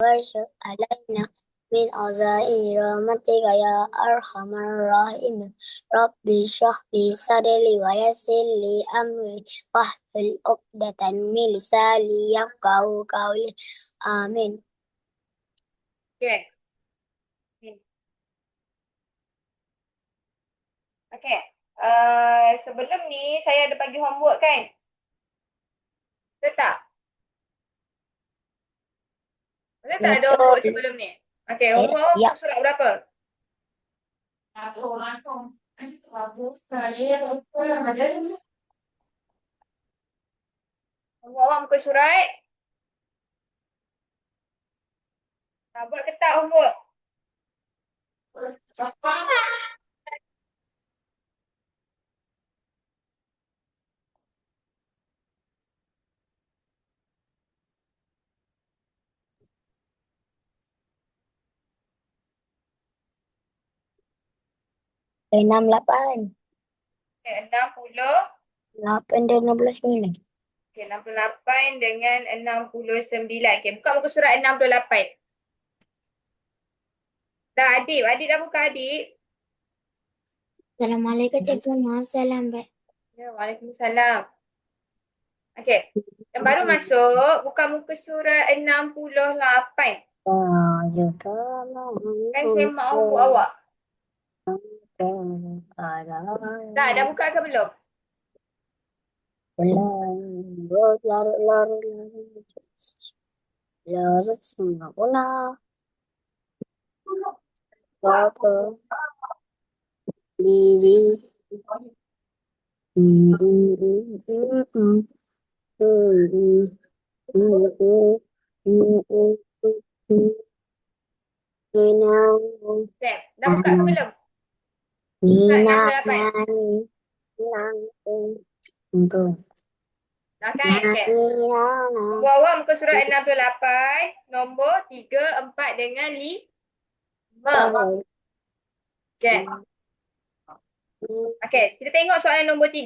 واشر علينا من عزائر رحمتك يا أرحم الراحمين رب اشرح لي صدري ويسر لي أمري واحلل عقدة من لساني يفقهوا قولي آمين. Okay. Okay. Sebelum ni saya ada bagi homework kan? Betul tak? Betul tak ada homework Betul. sebelum ni? Okay, Saya homework siap. muka surat berapa? Homework awak muka surat. Buat ke tak homework? Dari 68. Okay, 60. 8 dan 69. Okay, 68 dengan 69. Okay, buka muka surat 68. Dah Adib. Adib dah buka Adib. Assalamualaikum cikgu. Maaf salam baik. Ya, Waalaikumsalam. Okay. Yang baru masuk, buka muka surat 68. Kan semak homework awak. Dah buka ke belum? Larut sama una. Apa diri. Sam, dah buka ke belum? Nina, Surat 68. untuk Dah kan? Okay. Nombor awak muka surat 68, nombor 3, 4 dengan 5. Okay. Okay, kita tengok soalan nombor 3.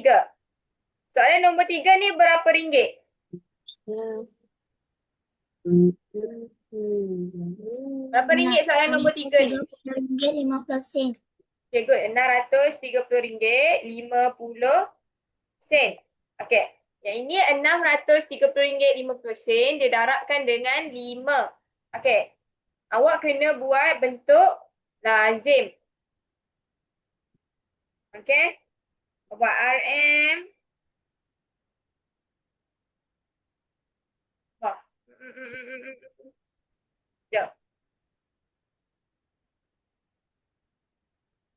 Soalan nombor 3 ni berapa ringgit? Berapa ringgit soalan nombor 3 ni? RM30.50. Okay, good. RM630.50. Okay. Yang ini RM630.50. Dia darabkan dengan 5. Okay. Awak kena buat bentuk lazim. Okay. Buat RM. Wah. Sekejap.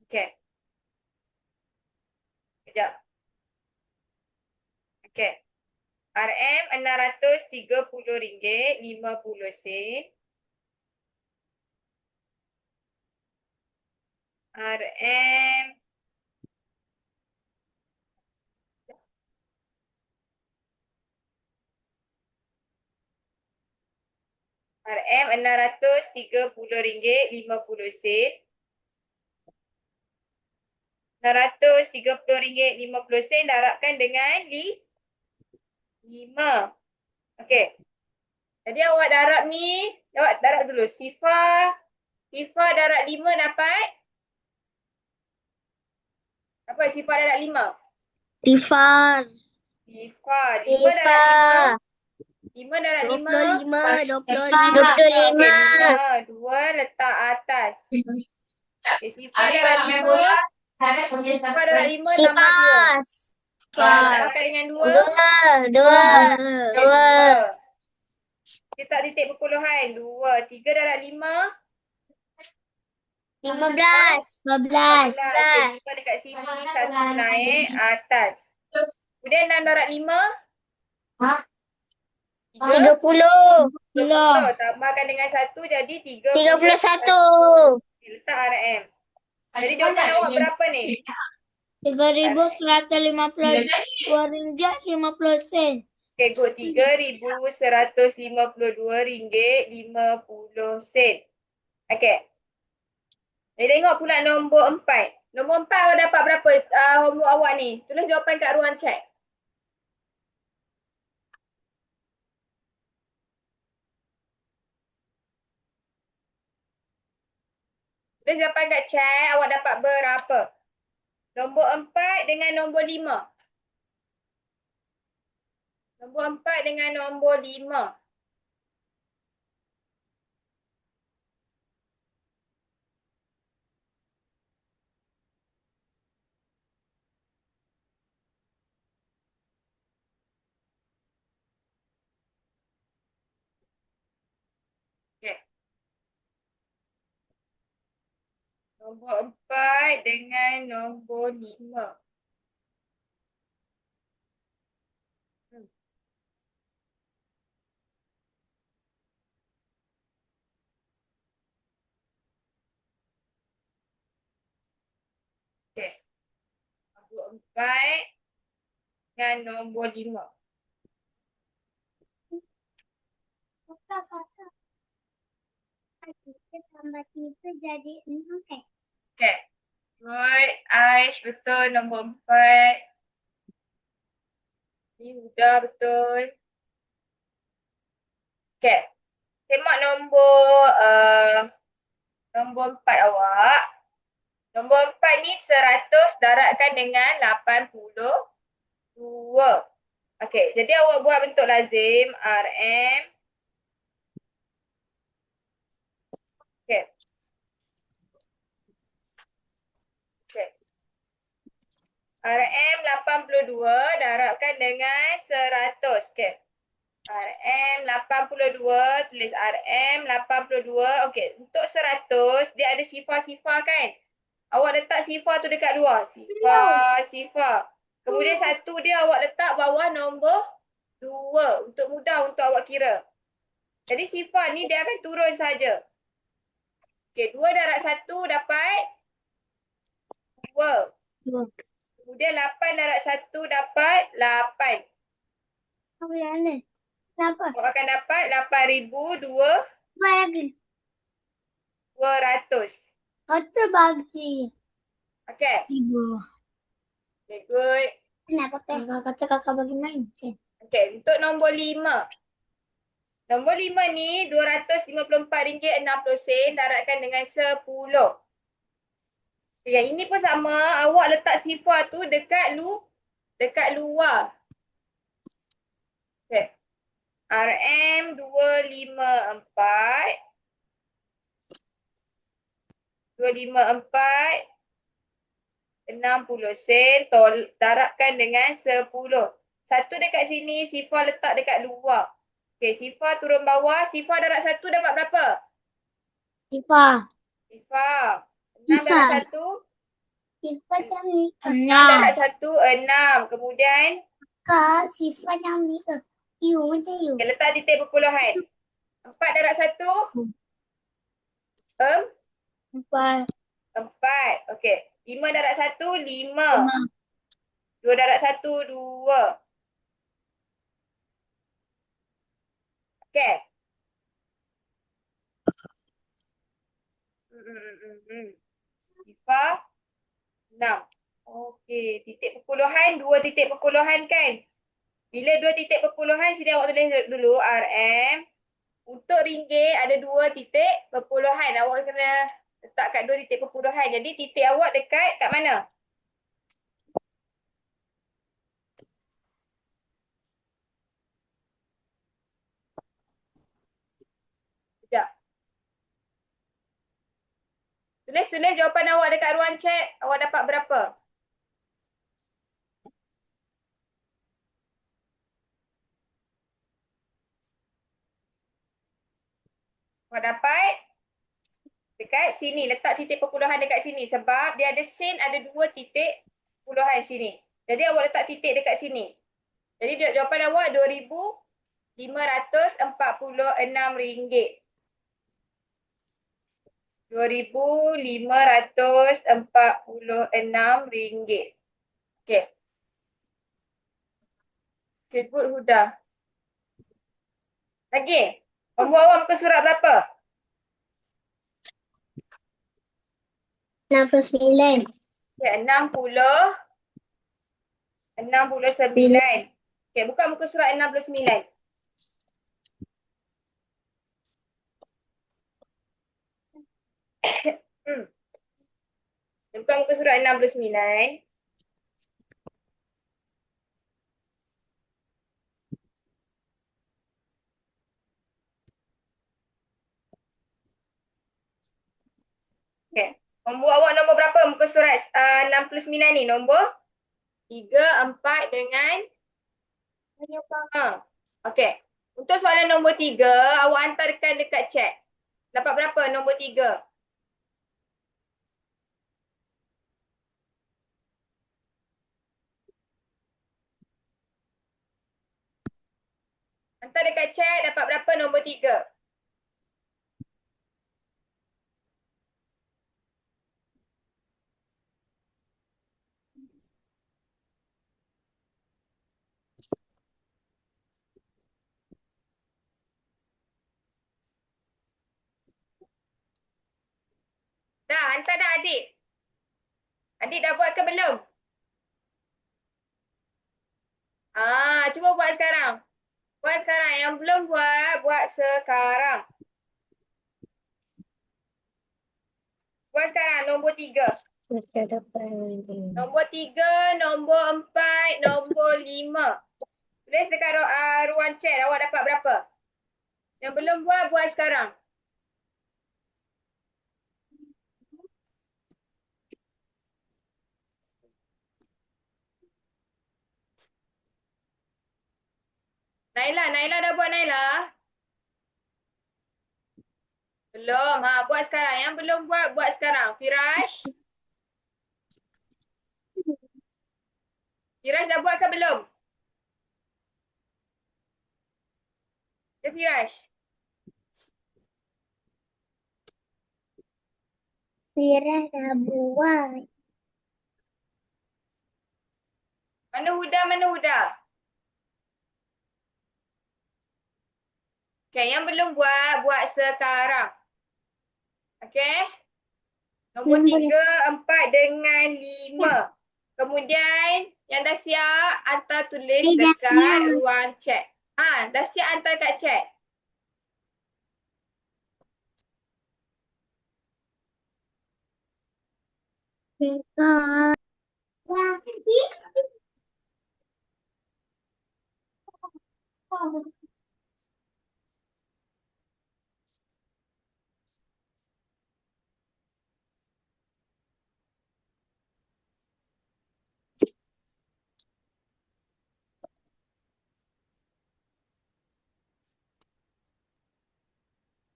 Okay. Sekejap. Okay. RM RM630.50. RM RM630.50. RM630.50 darabkan dengan 5. Okey. Jadi awak darab ni, awak darab dulu. Sifar darab 5 dapat? Apa sifar darab 5? Sifar. 5 darab 5. 5 darab 5. 25. 2 letak atas. Okay, sifar darab 5. Sifar darab 5 tambah 2. Tambahkan dengan 2. 2. Kita tak titik perpuluhan. 2. 3 darab 5. 15. Okay, 5 dekat sini. 1 naik atas. Kemudian 6 darab 5. 30. 30. Tambahkan dengan 1 jadi 31. 31. Letak RM. Jadi jawapan awak berapa ni? RM3.152.50. Okay, good. RM3,152.50. Okay. Jadi tengok pula nombor 4. Nombor 4 awak dapat berapa homework awak ni? Tulis jawapan kat ruang chat. Tulis jawapan kat chat, awak dapat berapa? Nombor 4 dengan nombor 5. Nombor 4 dengan nombor 5. Okay. Nombor 4 dengan nombor 5. Okay. Nombor 4 dengan nombor 5. Tambah 3 jadi 6 kan? Okay. Good. Aish betul nombor 4. Ni Huda betul. Okay. Tengok nombor 4 awak. Nombor 4 ni 100 darabkan dengan 82. Okay. Jadi awak buat bentuk lazim. RM. Okay. Okay. RM 82 darabkan dengan 100. Okay. RM 82, tulis RM 82. Okey, untuk 100 dia ada sifar-sifar kan? Awak letak sifar tu dekat luar. Sifar. Kemudian satu dia awak letak bawah nombor 2 untuk mudah untuk awak kira. Jadi sifar ni dia akan turun saja. Okey, 2 darab 1 dapat 2. Kemudian 8 darab 1 dapat 8. Apa yang ni? Kenapa? Awak akan dapat 8,200. Apa lagi? 100 bagi Okay. 3. Okay, good. Kenapa kakak kata kakak bagi main? Okay, untuk nombor 5. Nombor 5 ni RM254.60 darabkan dengan 10. Yang ini pun sama, awak letak sifar tu dekat luar. Okay. RM254 60 darabkan dengan 10. Satu dekat sini, sifar letak dekat luar. Okay, sifar turun bawah. Sifar darab 1 dapat berapa? Sifar. 6 darab 1. Sifar macam ni. 6 darab 1, 6. Kemudian? Kak, sifar macam ni ke? U macam U. Okay, letak titik perpuluhan. 4 darab 1? 4. 4. Okay. 5 darab 1, 5. 2 darab 1, 2. Okay. Sifar 6. Okey, titik perpuluhan, 2 titik perpuluhan kan? Bila 2 titik perpuluhan, sini awak tulis dulu RM. Untuk ringgit ada 2 titik perpuluhan. Awak kena letak kat 2 titik perpuluhan. Jadi titik awak dekat kat mana? Sekejap. Tulis jawapan awak dekat ruang chat. Awak dapat berapa? Awak dapat dekat sini. Letak titik perpuluhan dekat sini. Sebab dia ada sen, ada 2 titik perpuluhan sini. Jadi awak letak titik dekat sini. Jadi jawapan awak RM2,546. RM2,546. Okay. Okay, good Huda. Lagi. Nombor awak muka surat berapa? 69. Okay, 69. Okay, buka muka surat 69. buka muka surat 69. Okay. Nombor awak nombor berapa muka surat 69 ni? Nombor 3, 4 dengan Okay. Untuk soalan nombor 3, awak hantarkan dekat chat. Dapat berapa nombor 3? Hantar dekat chat dapat berapa nombor 3? Dah, hantar dah adik. Adik dah buat ke belum? Cuba buat sekarang. Buat sekarang. Yang belum buat, buat sekarang. Buat sekarang nombor 3. Nombor 3, nombor 4, nombor 5. Tulis dekat ruang chat. Awak dapat berapa? Yang belum buat, buat sekarang. Naila dah buat Naila? Belum. Buat sekarang. Yang belum buat, buat sekarang. Firash? Firash dah buat ke belum? Ya Firash? Firash dah buat. Mana Huda, mana Huda? Okay, yang belum buat, buat sekarang. Okay? Nombor 3, 4 dengan 5. Kemudian, yang dah siap, hantar tulis dekat ruang chat. Dah siap hantar kat chat.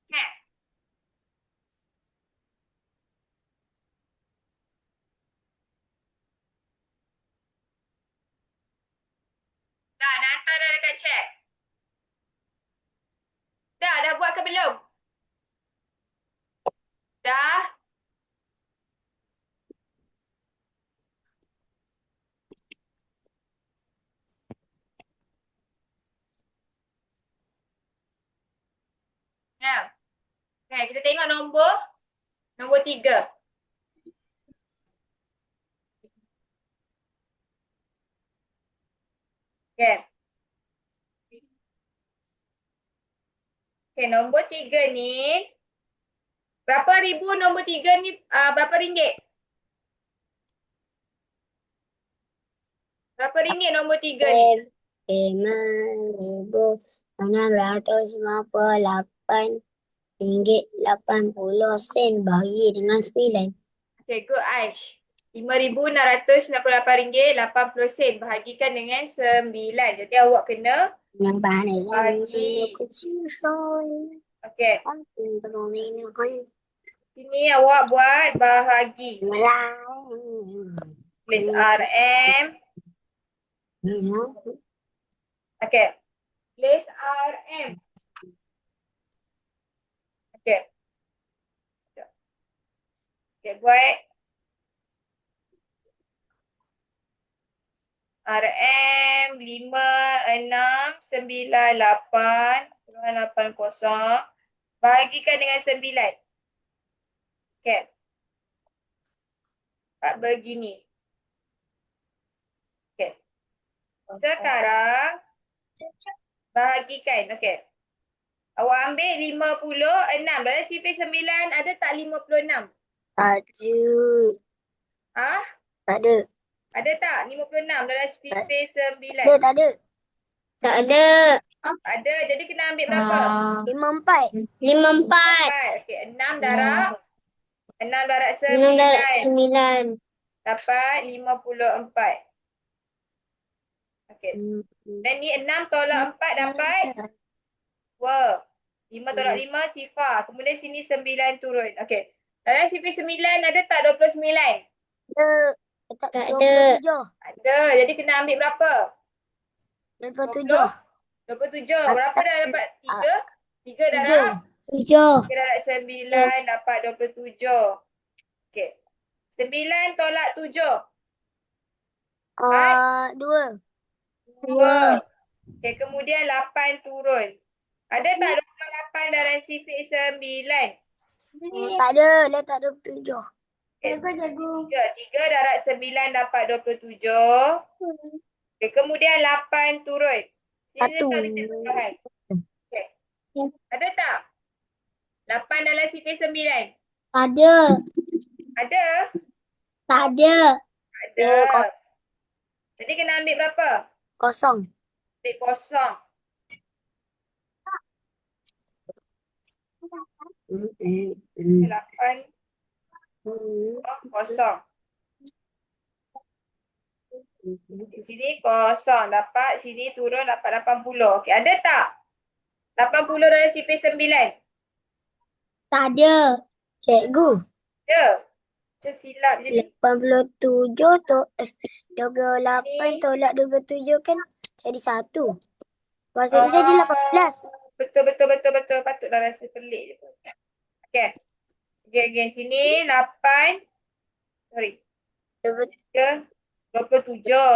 Okay. Dah hantar dah dekat chat. Dah buat ke belum? Dah? Ya. Okay, kita tengok nombor 3. Okay. Okay, nombor 3 ni. Berapa ribu nombor 3 ni? Berapa ringgit? Berapa ringgit nombor 3 ni? 5,658 ringgit 80 sen bagi dengan 9. Okay, good Aish. RM5,698.80 bahagikan dengan 9. Jadi awak kena Yang pandai bagi. kecil soal. Okay. Kan Sini awak buat bahagi. Malang. Tulis RM. Okay. Tulis RM. Okay. Okay, buat RM 5698.80 bahagikan dengan 9. Okay. Tak begini. Okay. Sekarang bahagikan. Okay. Awak ambil 56. Dalam sifar 9 ada tak 56? Ada. Ah, Tak ada. ada tak? 56 dalam space 9. Tak ada. Tak ada. Ada. Jadi kena ambil berapa? 54. 54. 4. Okey, 6 darab 6 darab 9 9. dapat 54. Okey. Dan ni 6 tolak 4 dapat 2. 5 tolak 5 sifar. Kemudian sini 9 turun. Okey. Dalam sifar 9 ada tak 29? Tak Tak ada. ada. 27. Ada. Jadi kena ambil berapa? 27. 27. Berapa dah dapat? 3? 3 3. darab 7. 3 darab 9 dapat 27. Okey. 9 tolak 7. 2. 2. Okey, kemudian 8 turun. Ada tak 28 dalam sifar 9? Tak ada. Letak 27. Okay. 3 darab 9 dapat 27. Okay. Kemudian 8 turun. Sini 1. letak titik tambahan. Okay. Ada tak? 8 dalam sifar 9? Ada. Ada? Tak ada. Ada. Jadi kena ambil berapa? Kosong. Ambil kosong. 8 kosong. Di sini kosong. Dapat sini turun dapat 80. Okey, ada tak? 80 dalam sifar 9? Tak ada. Cikgu. Ya. Macam silap je ni. 87 tu 28 tolak 27 kan jadi 1. Maksudnya jadi 18. Betul. Patutlah rasa pelik je. Okey. Again. Sini 8. Sorry. 27.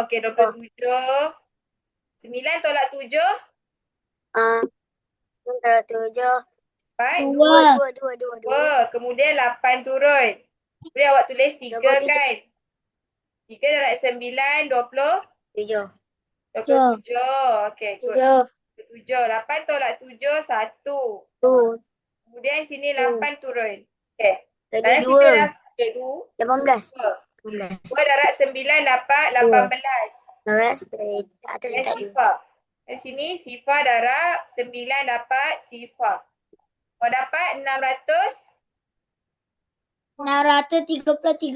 Okey, 27. 9 tolak 7. Tolak 7. Dapat 2. 2. Kemudian 8 turun. Boleh awak tulis 3 27. kan? 3 darab 9, 7. 27. Okey, good. 7. 7. 8 tolak 7, 1. 2. Kemudian sini 8 turun. Okey. Jadi Dalam 2. sifar 18. 2 darab 9 dapat 18. 18. Atas Dan tak ada. sifar. Dan sini sifar darab 9 dapat sifar. Kau dapat 600. 633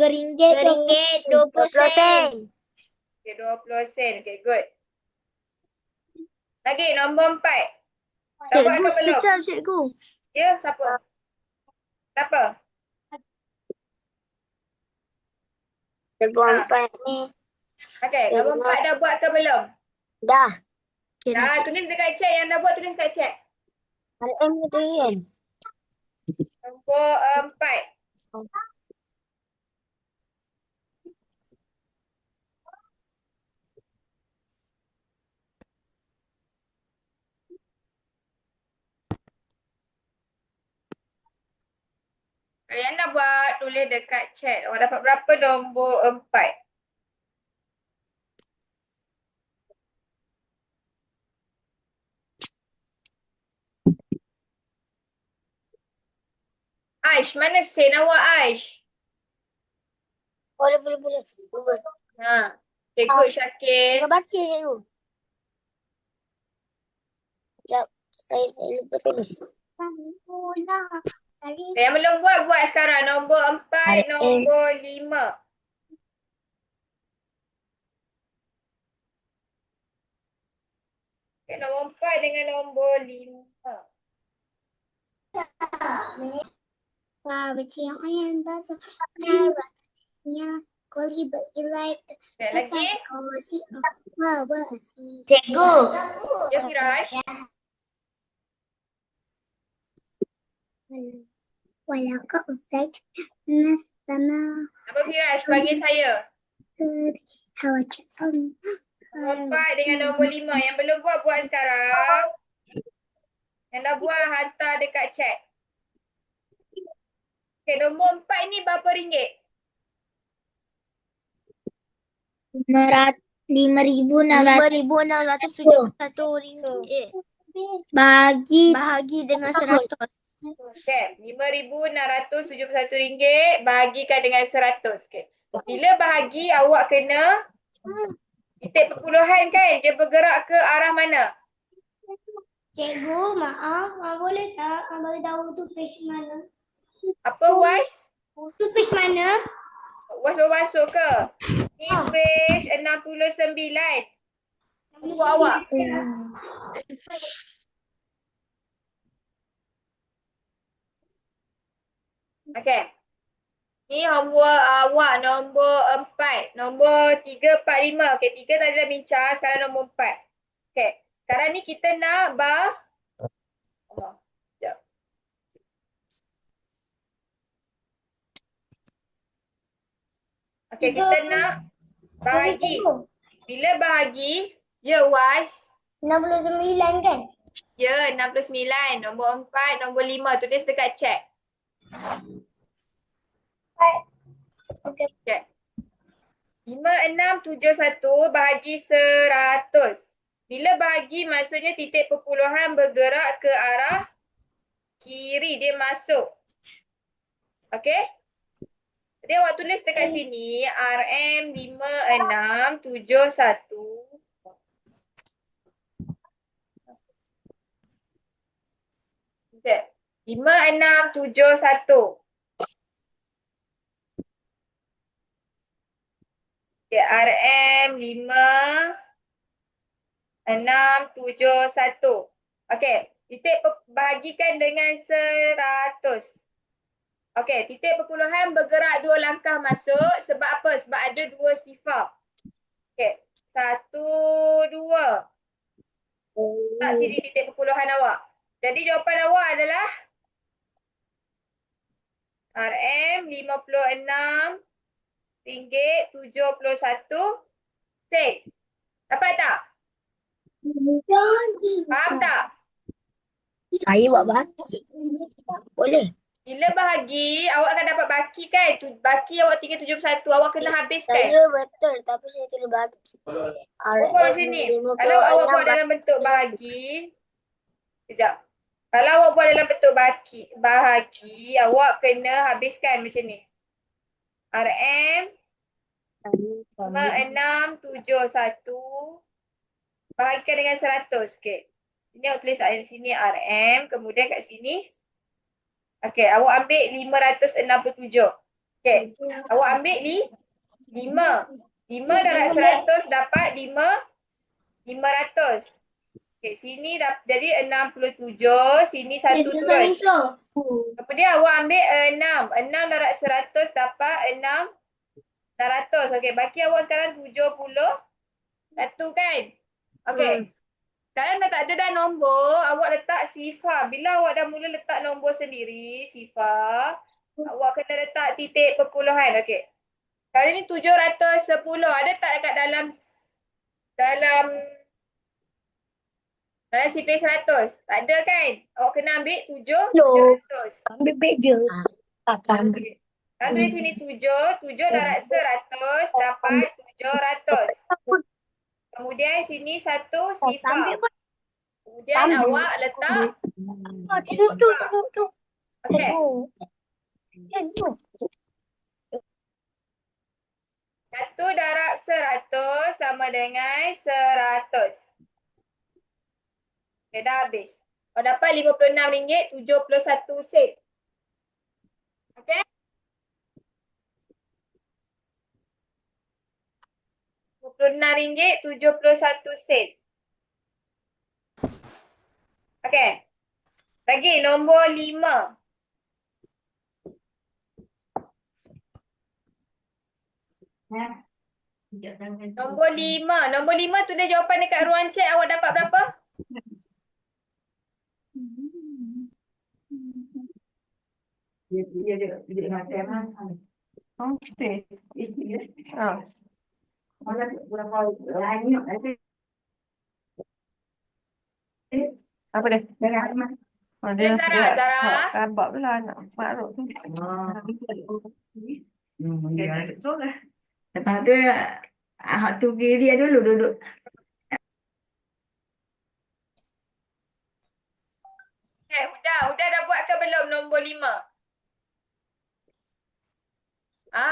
ringgit. RM20. Okay, 20 sen. Okay, good. Lagi nombor 4. Dah buat ke belum? Cikgu. Ya, siapa? Kenapa? Nombor 4 ni. Okay, nombor 4 dah buat ke belum? Dah. Dah, tulis dekat chat. Yang dah buat tulis dekat chat. RM ke tu kan? Nombor 4. Yang dah buat tulis dekat chat. Awak dapat berapa nombor 4? Aish, mana sen awak Aish? Boleh. Ha. Okay, good Syakir. Tengah baca cikgu. Sekejap. Saya lupa tulis. Yang belum buat sekarang. Nombor 4, nombor 5. Okay, nombor 4 dengan nombor 5. Okay, lagi? Cikgu. Ya, Firash. Apa Firash? Panggil saya. Nombor 4 dengan nombor 5. Yang belum buat sekarang. Yang dah buat, hantar dekat chat. Okay, nombor 4 ni berapa ringgit? RM5,671 ringgit. Bahagi dengan 100. Okay, RM5,671 bahagikan dengan 100. Okay. Bila bahagi awak kena titik perpuluhan kan? Dia bergerak ke arah mana? Cikgu, maaf, boleh tak bagi tahu tu page mana? Apa Was? Tu page mana? Was baru masuk ke? Ni page 69. Buku awak. Okey. Ni homework awak nombor 4. Nombor 3, 4, 5. Okey, 3 tadi dah bincang. Sekarang nombor 4. Okey. Sekarang ni kita nak Sekejap. Okey, kita nak bahagi. Bila bahagi, ya Was. 69 kan? Ya, 69. Nombor 4, nombor 5. Tulis dekat chat. Okey. Okay. 5, 6, 7, 1 bahagi 100. Bila bahagi maksudnya titik perpuluhan bergerak ke arah kiri. Dia masuk. Okey? Jadi awak tulis dekat sini RM 5, 6, 7, 1. Okay. 5, 6, 7, 1. Okay, RM 5, 6, 7, 1. Okey, titik bahagikan dengan 100. Okey, titik perpuluhan bergerak 2 langkah masuk. Sebab apa? Sebab ada 2 sifar. Okey, 1, 2. Tak sini titik perpuluhan awak. Jadi jawapan awak adalah RM 56 ringgit 71 sen. Dapat tak? Faham tak? Saya buat baki. Boleh. Bila bahagi, awak akan dapat baki kan? Baki awak tinggal 71. Awak kena habiskan. Saya betul tapi saya tulis baki. Awak buat macam ni. Kalau awak buat dalam bentuk bahagi. Sekejap. Kalau awak buat dalam bentuk bahagi, awak kena habiskan macam ni. RM 5, 6, 7, 1 bahagikan dengan 100. Okey. Ini awak tulis kat sini RM. Kemudian kat sini. Okey. Awak ambil 567. Okey. Awak ambil 5. 5 darab 100 dapat 500. Okey. Sini jadi 67. Sini 1 terus. Kemudian awak ambil 6. 6 darab 100 dapat 600. Okey. Baki awak sekarang 71 kan? Okey. Sekarang dah tak ada dah nombor, awak letak sifar. Bila awak dah mula letak nombor sendiri, sifar, awak kena letak titik perpuluhan. Okey. Sekarang ni 710. Ada tak dekat dalam sifar 100? Tak ada kan? Awak kena ambil 700. Ambil beg je. Akan. Sekarang tulis sini 7. 7 darab 100 dapat 700. Kemudian sini 1 sifar. Kemudian awak letak Tengok. okey. Tengok. 1 darab 100 sama dengan 100. Okey, dah habis. Awak dapat RM56.71. Okey? RM56.71. Okey. Lagi nombor 5. Nombor 5. Nombor 5 tulis jawapan dekat ruang chat. Awak dapat berapa? Apa dia? Zara. Rabak pula anak Maruk tu. Lepas tu hak tu dia dulu duduk. Udah dah buat ke belum nombor 5?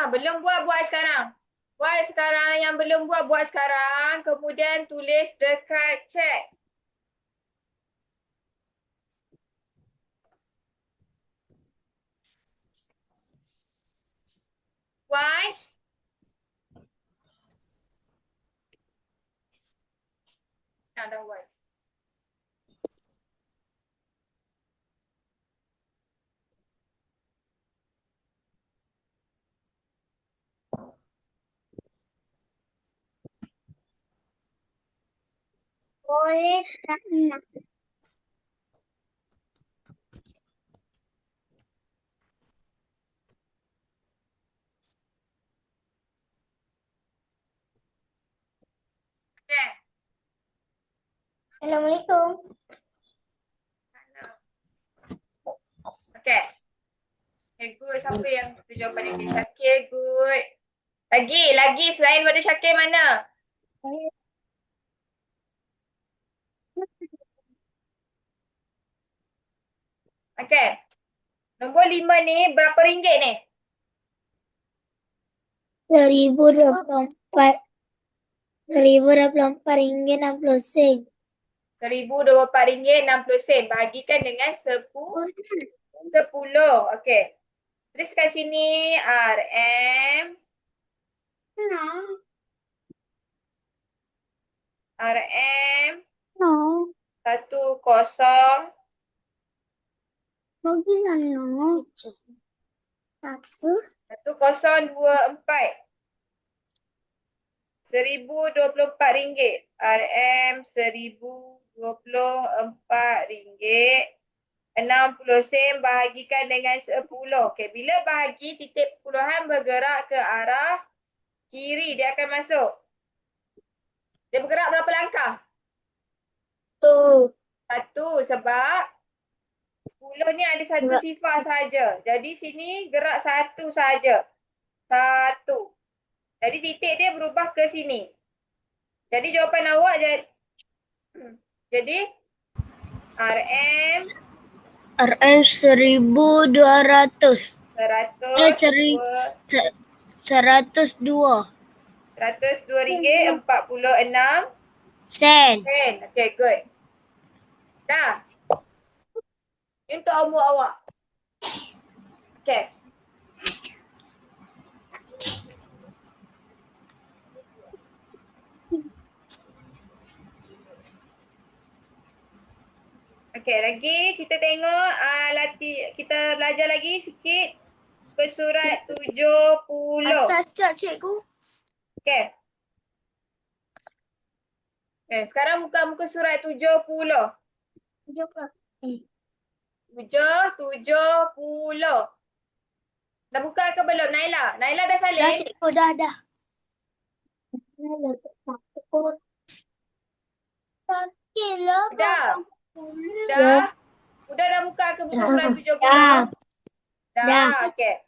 Belum buat sekarang. Buat sekarang, yang belum buat sekarang. Kemudian tulis dekat chat. Wise. Dah wise. Boleh tak nak? Okay. Assalamualaikum. Okay. Okay, good. Siapa yang setuju jawapan ini? Syakir, good. Lagi selain pada Syakir mana? Okay. Nombor 5 ni berapa ringgit ni? RM1,024. RM1,024.60 sen. RM1,024.60. Bahagikan dengan 10. Okay. Tulis kat sini RM. RM. No. 10. Bagaimana? 1024. RM1,024. RM RM1,024. 60 sen bahagikan dengan 10. Okey, bila bahagi titik puluhan bergerak ke arah kiri, dia akan masuk. Dia bergerak berapa langkah? Satu, sebab 10 ni ada satu sifar saja. Jadi sini gerak satu saja. Satu. Jadi titik dia berubah ke sini. Jadi jawapan awak jadi RM 1,200. 102. 102 RM102.46 sen. Okay, good. Dah. Ini untuk homework awak. Okay. Okay, lagi kita tengok kita belajar lagi sikit ke surat 70. Atas cak cikgu. Okay. Sekarang buka muka surat 70. 70. Dah buka ke belum Naila? Naila dah salin? Dah cikgu, dah. Sakitlah. Dah? Dah buka ke buku surat 70? Dah. Okay.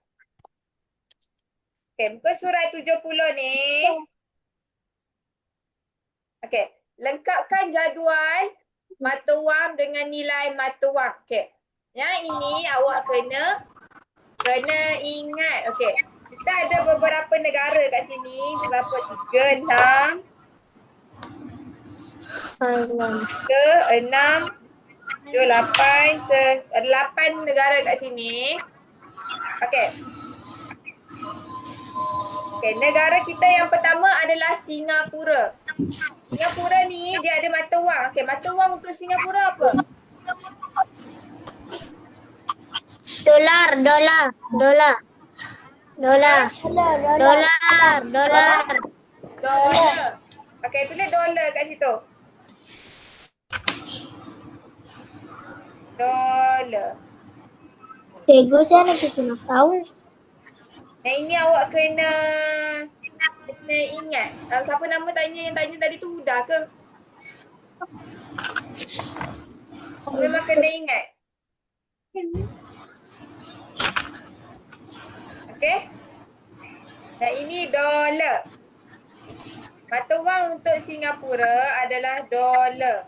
Okay, buka surat 70 ni. Okay. Lengkapkan jadual mata wang dengan nilai mata wang. Okay. Yang ini awak kena ingat. Okay. Kita ada beberapa negara kat sini. Berapa? 3, 6. 6. 8 negara kat sini. Okay. Okay, negara kita yang pertama adalah Singapura. Singapura ni dia ada mata wang. Okay, mata wang untuk Singapura apa? Dolar. Okay, tulis dolar kat situ. Dolar. Cikgu, macam mana kita nak tahu? Yang ini awak kena ingat. Siapa nama yang tanya tadi tu Huda ke? Memang kena ingat. Okay? Dan ini dolar. Mata wang untuk Singapura adalah dolar.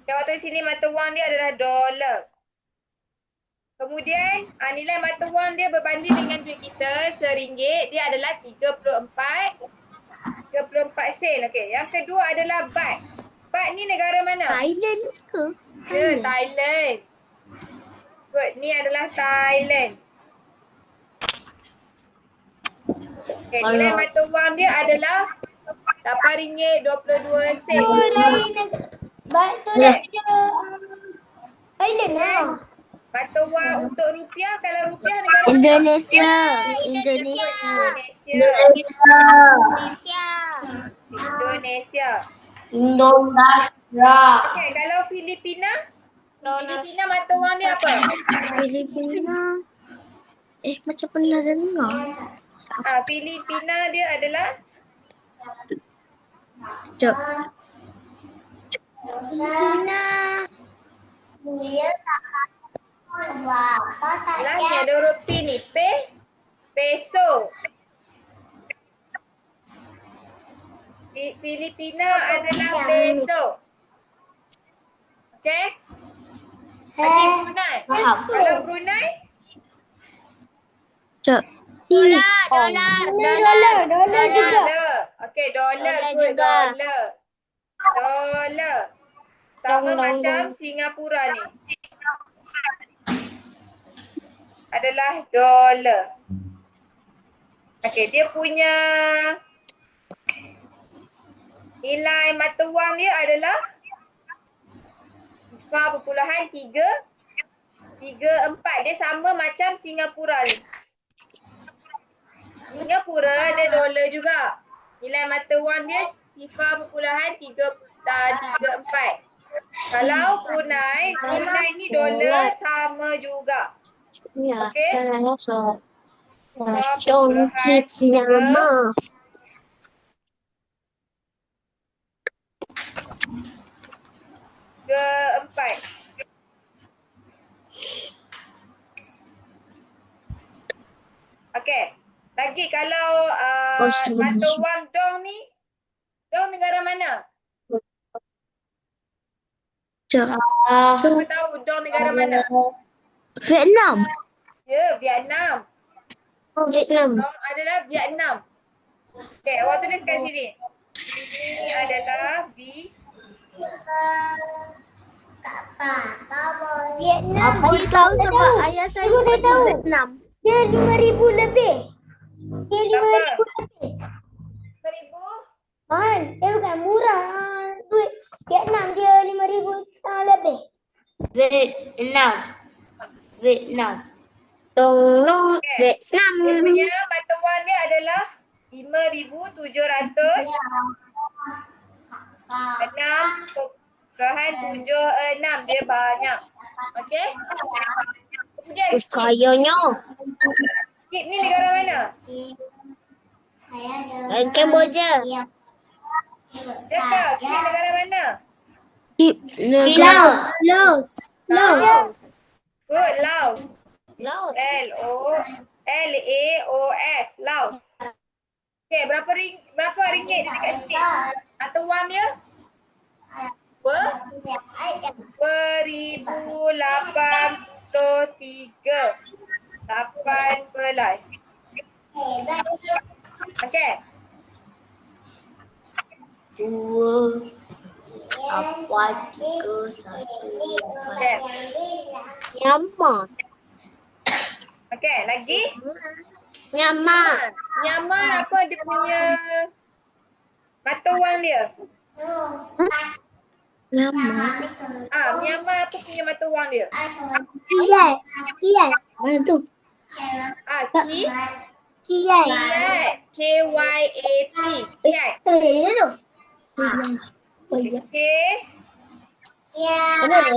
Okay, waktu di sini mata wang dia adalah $. Kemudian nilai mata wang dia berbanding dengan duit kita RM1, dia adalah 34 sen. Okey, yang kedua adalah baht. Baht ni negara mana? Thailand ke? Ya, Thailand. Good, ni adalah Thailand. Okey, nilai mata wang dia adalah RM8.22. Baik tu dah ada Thailand lah. Mata wang untuk rupiah, kalau rupiah negara mana? Indonesia. Indonesia. Indonesia. Okey, kalau Filipina? Filipina mata wang dia apa? Filipina. Macam pernah dengar. Filipina dia adalah Jom. ni ada huruf P ni. Peso. Filipina adalah peso. Okey? Lagi Brunei. Kalau Brunei? Jom. Dolar juga. Dolar. Okey, dolar. Good, dolar. Dolar. Sama macam Singapura ni. Adalah dolar. Okey, dia punya nilai mata wang dia adalah 4.34. Dia sama macam Singapura ni. Singapura ada dolar juga. Nilai mata wang dia 0.34. Kalau Brunei ni dolar sama juga. Okey? 4. Okey. Lagi kalau mata wang dong ni, dong negara mana? Siapa tahu dong negara mana? Vietnam. Ya, Vietnam. Vietnam. Dong adalah Vietnam. Okey, awak tulis kat sini. Ini adalah Vietnam. Apa tahu sebab ayah saya pergi Vietnam. Dia 5,000 lebih. Dia 5,000 lebih. 1,000? Mahal. Dia bukan murah. Duit Vietnam dia 5,000 lebih. Vietnam. Tolong Okay. Vietnam. Dia punya mata wang dia adalah 5,700. 6.76. Dia banyak. Okey? Kemudian Kayanya. Kip ni negara mana? Kamboja. Cakap, Kip negara mana? Laos. Good, Laos. Laos. Laos. Laos. Okey, berapa ringgit dia dekat sini? Atau wang dia? 2,083.18. Okey. 2,8,3,1. Okey. Myanmar. Okey, lagi? Myanmar. Myanmar apa dia punya mata wang dia? Myanmar. Myanmar apa punya mata wang dia? Kiat. Mana tu? Kiat. KYAT. Kiat. Sambil dulu. Mana dia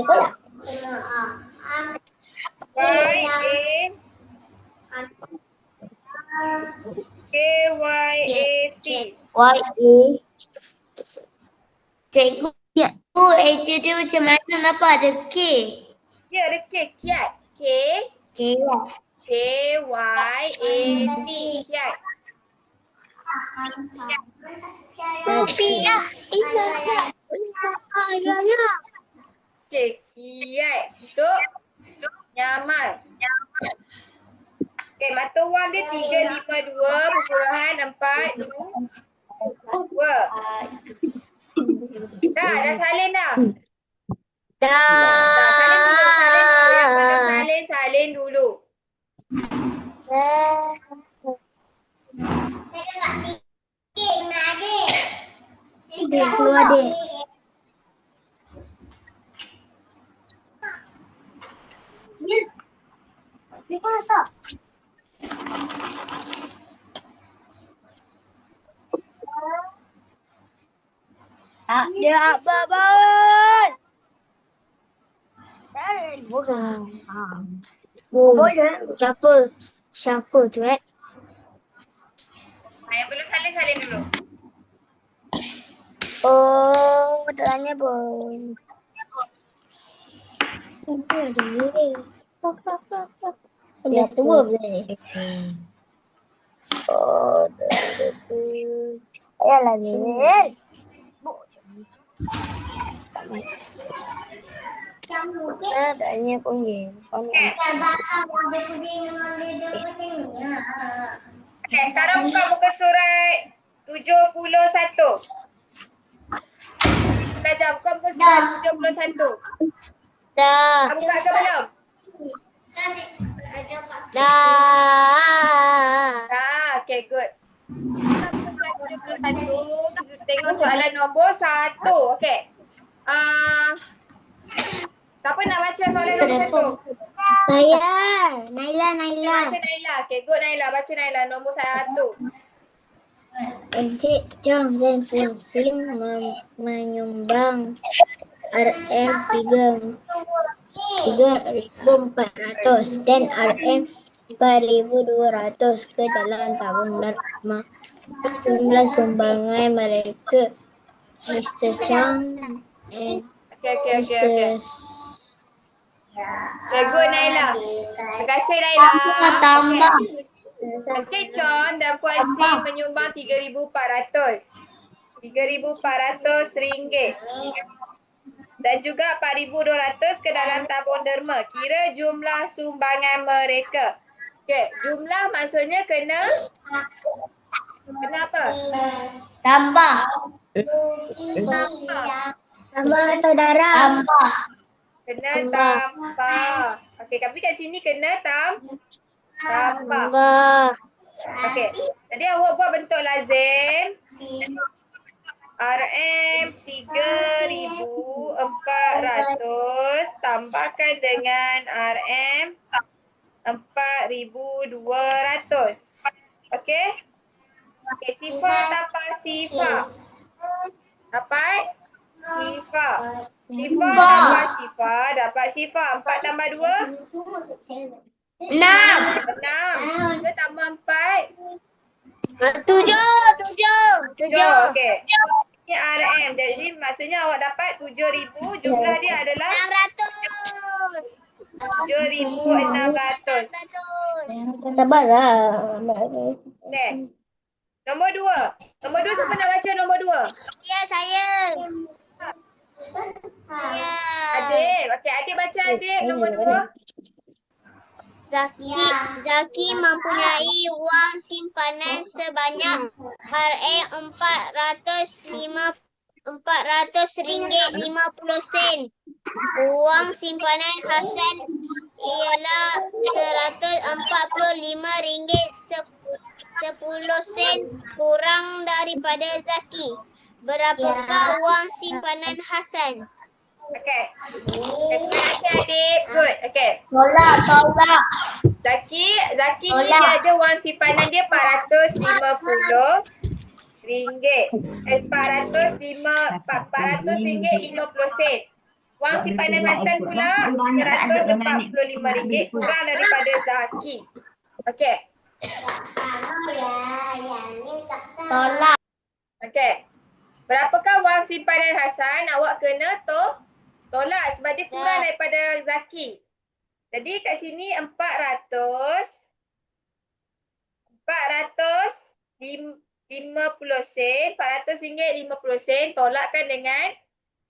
pula? KYAT. Cikgu. Ya. AT dia macam mana? Kenapa ada K? Ya, ada K. Kiat. K. KYAT. Kiat. Rupiah. Ayahnya. Okey, kiat untuk nyamal. Okey, mata wang dia 352.42. Dah salin dah. Dah, salin dulu. Yang pada salin dulu. Dia keluar dek. Dia kau masak. Tak ada apa pun. Bodoh. Bodoh. Siapa tu Yang belum salin dulu. Oh, tak tanya pun. Dah tua boleh. Oh, payahlah Min. Buk macam ni. Tak main. Tak tanya pun Min. Kau ni Okey. Dia Okey, sekarang buka muka surat 71. Belajar buka muka surat 71. Dah. Buka ke belum? Dah. Okey, good. Buka muka surat 71. Kita tengok soalan nombor 1. Okey. Siapa nak baca soalan nombor 1? Saya. Naila. Baca Naila. Okey, good Naila. Baca Naila nombor 1. Encik Chong dan Puan Sim menyumbang RM 3.400 dan RM 4.200 ke dalam tabung Dharma. Jumlah sumbangan mereka Mr. Chong and Okey. Mr. Okay, good Naila. Terima kasih Naila. tambah. Encik Chon dan Puan Sim menyumbang 3,400. RM3,400 dan juga 4,200 ke dalam tabung derma. Kira jumlah sumbangan mereka. Okey, jumlah maksudnya kena apa? Tambah. Tambah atau darab? Tambah. Kena tambah. Okey, tapi kat sini kena tambah. Tambah. Okey. Jadi awak buat bentuk lazim. RM3,400 tambahkan dengan RM4,200. Okey? Okey, sifar tambah sifar. Dapat? Sifar. Sifar tambah sifar. Dapat sifar. 4 tambah 2? 6. 6. 3 tambah 4? 7. Okey. Ini RM. Jadi maksudnya awak dapat 7,000. Jumlah dia adalah 7,600. Sabarlah. Okey. Nombor 2. Nombor 2 siapa nak baca nombor 2? Ya, saya. Ya. Adik. Okey, adik baca adik nombor 2. Zaki mempunyai wang simpanan sebanyak RM450. Wang simpanan Hasan ialah RM145.10 kurang daripada Zaki. Berapakah wang simpanan Hasan? Okey. Terima kasih adik. Good. Okey. Tolak. Zaki ni dia ada wang simpanan dia RM450. RM400.50. Wang simpanan Hasan pula RM145 kurang daripada Zaki. Okey. Tolak. Okey. Berapakah wang simpanan Hasan? Awak kena tolak sebab dia kurang daripada Zaki. Jadi kat sini 400 RM450 tolakkan dengan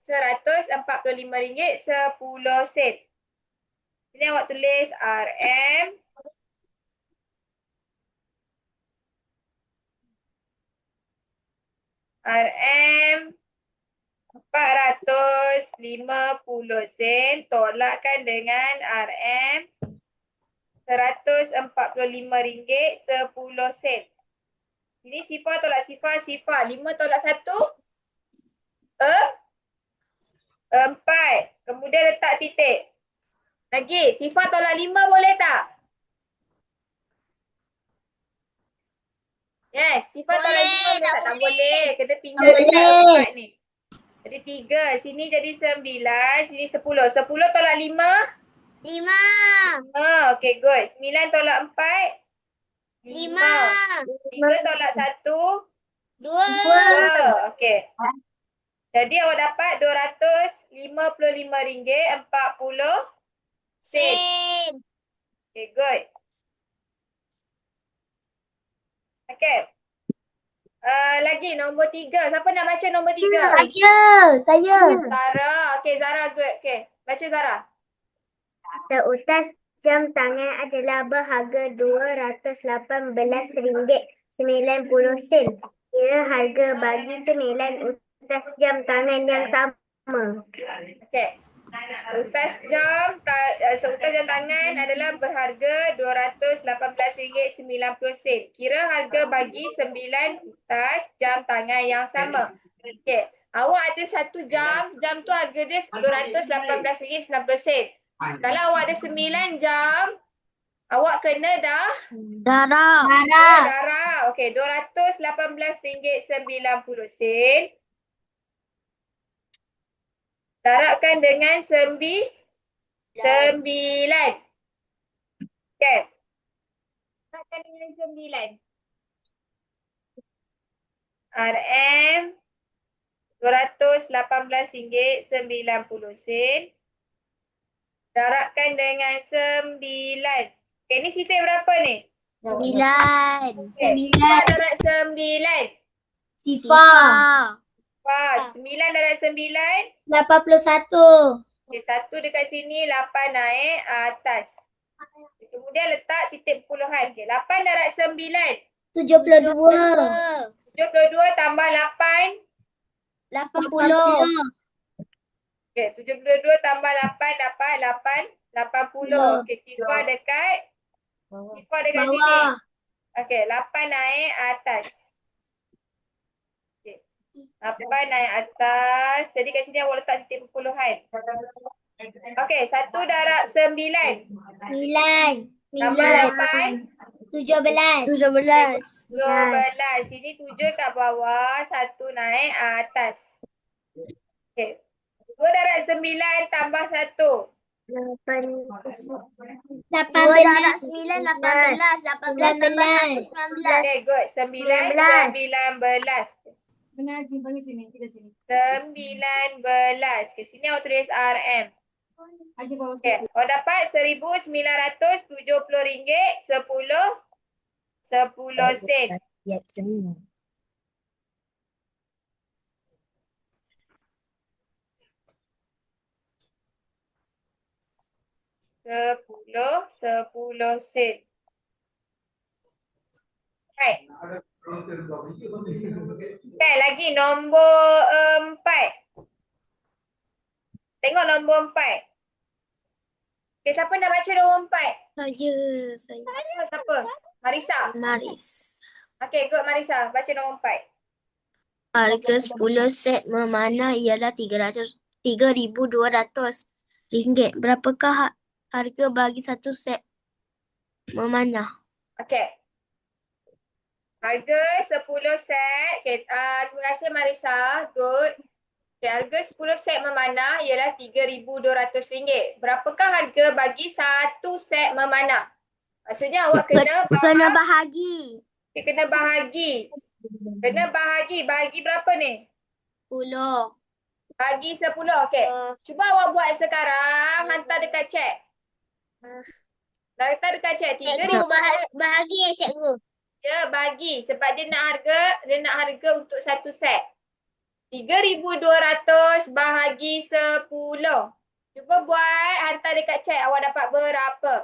RM145.10 sen. Sini awak tulis RM RM450 tolakkan dengan RM145.10. Ini sifar tolak sifar, sifar. 5 tolak 1, 4. Kemudian letak titik. Lagi, sifar tolak 5 boleh tak? Yes, sifar tolak 5 boleh tak? Tak boleh. Kena tinggal dekat 4 ni. Jadi 3. Sini jadi 9. Sini 10. 10 tolak 5? 5. 5. Okay, good. 9 tolak 4? 5. 3 tolak 1? 2. Okay. Jadi awak dapat RM255.40. Okay, good. Okay. Lagi nombor 3. Siapa nak baca nombor 3? Saya. Zara. Okay, Zara good. Okay. Baca Zara. Seutas jam tangan adalah berharga RM218.90. Kira harga bagi 9 utas jam tangan yang sama. Okay. Seutas jam tangan adalah berharga RM218.90. Kira harga bagi 9 utas jam tangan yang sama. Okay. Awak ada 1 jam, jam tu harga dia RM218.90. Kalau awak ada 9 jam, awak kena dah darab. Okey, RM218.90. Darabkan dengan 9. Okey. Darabkan dengan 9. RM218.90. Darabkan dengan 9. Okey, ni sifar berapa ni? 9. Okey, sifar darab 9. Sifar. 9 darab 9. 81. Okey, 1 dekat sini, 8 naik atas. Kemudian letak titik perpuluhan. Okey, 8 darab 9. 72. 72 tambah 8. 80. Okey, 72 tambah 8 dapat 80. Okey, sifar dekat sini. Okey, 8 naik atas. Okey. 8 naik atas. Jadi kat sini awak letak titik perpuluhan. Okey, 1 darab 9. 9. Tambah 8. 17. 12. Sini 7 kat bawah, 1 naik atas. Okey. 2 darab 9 tambah 1. 2 darab 9, 18. 18 tambah 1, 19. Okay, good. 19. Benar, panggil sini. Kita sini. 19. Ke sini awak tulis RM. Aja bawa Okay. Awak dapat RM1,970.10 sen. Ya, semua. Sepuluh sen. Right. Okay, lagi nombor 4. Tengok nombor 4. Okay, siapa nak baca nombor 4? Saya. Siapa? Marisa. Maris. Okay, good Marisa. Baca nombor 4. Harga 10 set memanah ialah RM3,200. Berapakah harga bagi 1 set memanah? Okay. Harga 10 set. Okay, terima kasih Marisa. Good. Okay, harga 10 set memanah ialah RM3,200. Berapakah harga bagi 1 set memanah? Maksudnya awak kena bahagi. Okay, kena bahagi. Bahagi berapa ni? 10. Bagi 10. Okay. Cuba awak buat sekarang. Hantar dekat chat. Hantar dekat chat. Bahagi ya cikgu. Ya, bagi. Sebab dia nak harga untuk 1 set. 3,200 bahagi 10. Cuba buat, hantar dekat chat. Awak dapat berapa?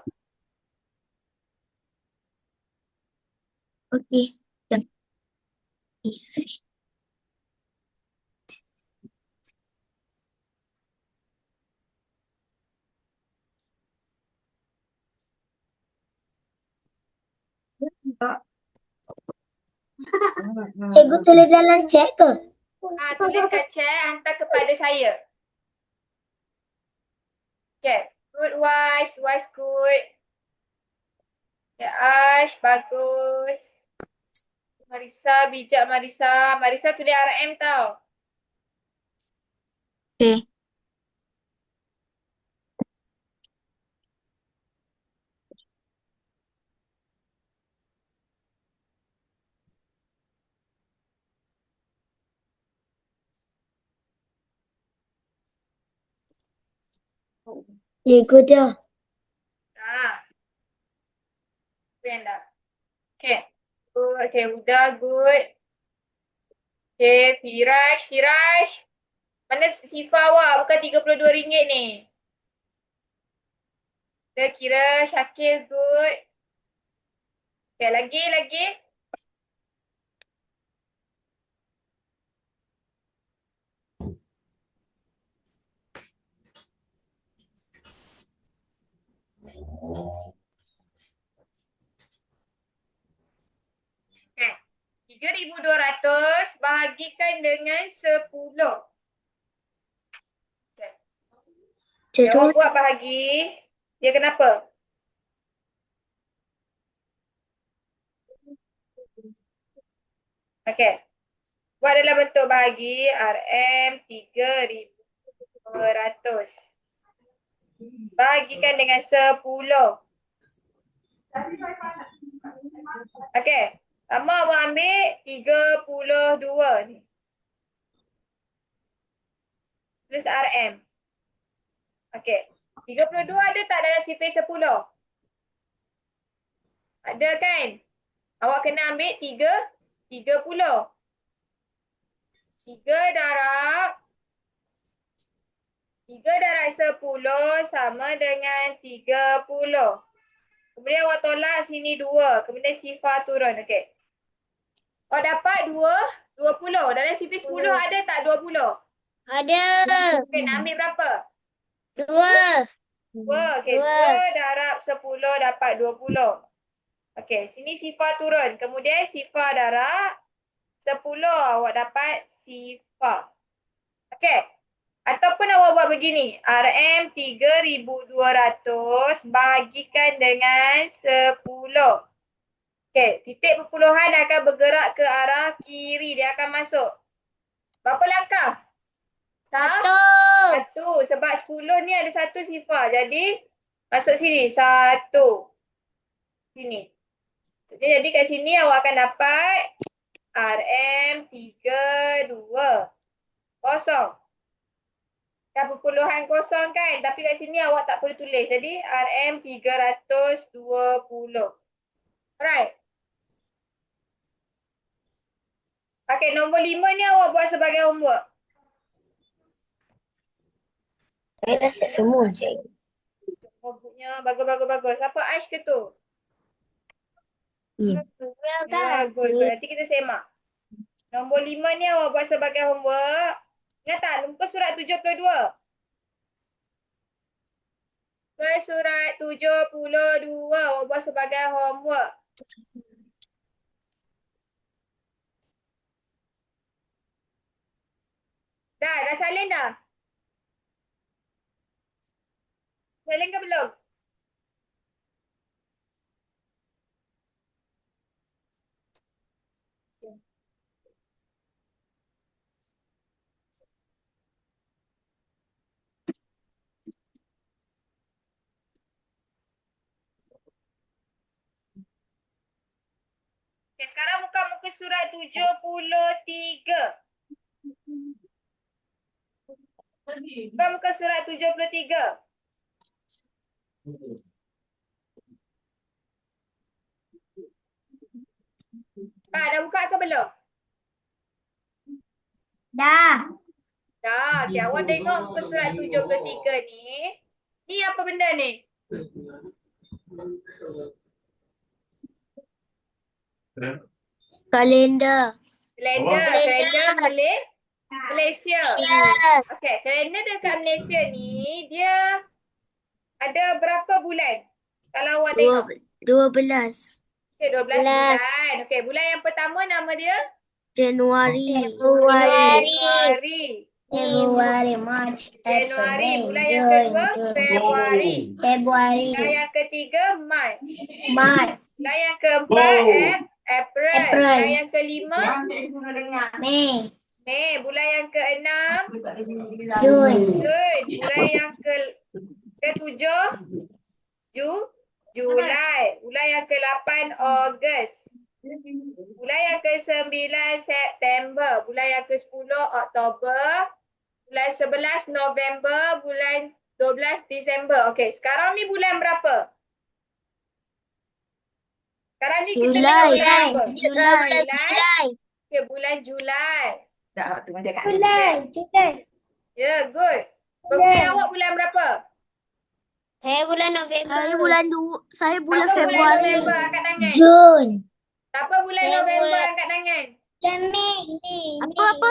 Okey. Jap. Isi. Cikgu tulis dalam chat ke? Tulis kat chat, hantar kepada saya. Okay. Good, Wise. Wise, good. Ya, Ash, bagus. Marisa, bijak Marisa. Marisa tulis RM tau. Okey. Cikgu dah. Yang dah. Okay. Good. Okay, Huda, good. Okay, Firash. Firash. Mana sifar awak? Bukan RM32 ni. Kita kira Syakir, good. Okay, lagi. Okay. 3,200 bahagikan dengan 10. Okay. Cikgu. Awak buat bahagi. Dia kenapa? Okay. Buat dalam bentuk bahagi RM3,200. Bahagikan dengan 10. Okay. Sama awak ambil 32 ni. Tulis RM. Okay. 32 ada tak dalam sifar 10? Ada kan? Awak kena ambil 30. 3 darab 10 sama dengan 30. Kemudian awak tolak sini 2. Kemudian sifar turun. Okey. Awak dapat 20. Dalam sifar 10 ada tak 20? Ada. Okey, nak ambil berapa? 2. 2. Okey, 2 darab 10 dapat 20. Okey, sini sifar turun. Kemudian sifar darab 10 awak dapat sifar. Okey. Ataupun awak buat begini. RM3,200 bahagikan dengan 10. Okey, titik perpuluhan akan bergerak ke arah kiri. Dia akan masuk. Berapa langkah? 1. Sebab 10 ni ada 1 sifar. Jadi, masuk sini. 1. Sini. Jadi kat sini awak akan dapat RM3,200. Dah perpuluhan kosong kan? Tapi kat sini awak tak perlu tulis. Jadi RM320. Alright. Okay, nombor 5 ni awak buat sebagai homework. Saya dah set semua, cikgu. Homeworknya bagus. Siapa Aish ke tu? Ya. Bagus. Nanti kita semak. Nombor 5 ni awak buat sebagai homework. Ingat tak? Muka surat 72. Muka surat 72 awak buat sebagai homework. Dah salin dah? Salin ke belum? Okay, sekarang muka surat 73. Muka surat 73. Dah buka ke belum? Dah. Dah, okay. Awak tengok muka surat 73 ni. Ni apa benda ni? Kalender. Kalender Malaysia. Okay, kalender dekat Malaysia ni dia ada berapa bulan? Kalau awak tengok. 12 Okay, 12 bulan. Okay, bulan yang pertama nama dia? Januari. Januari. Februari, March, Januari. Bulan yang kedua? Februari. Februari, Bulan yang ketiga? Mac. Mac, Bulan yang keempat? April. April. Bulan yang kelima? Mei, Mei. Bulan yang keenam? Jun, Jun. Bulan yang ketujuh? Julai. Bulan yang ke-8 Ogos. Bulan yang ke-9 September. Bulan yang ke-10 Oktober. Bulan 11 November. Bulan 12 Disember. Okey, sekarang ni bulan berapa? Sekarang ni kita Julai. tengok bulan apa? Julai. Okey, bulan Julai. Julai, Ya, good. Birthday awak bulan berapa? Saya bulan November. Saya bulan Siapa bulan Februari. November angkat tangan? Jun. Siapa bulan Saya November bulan- angkat tangan? Mei. Apa?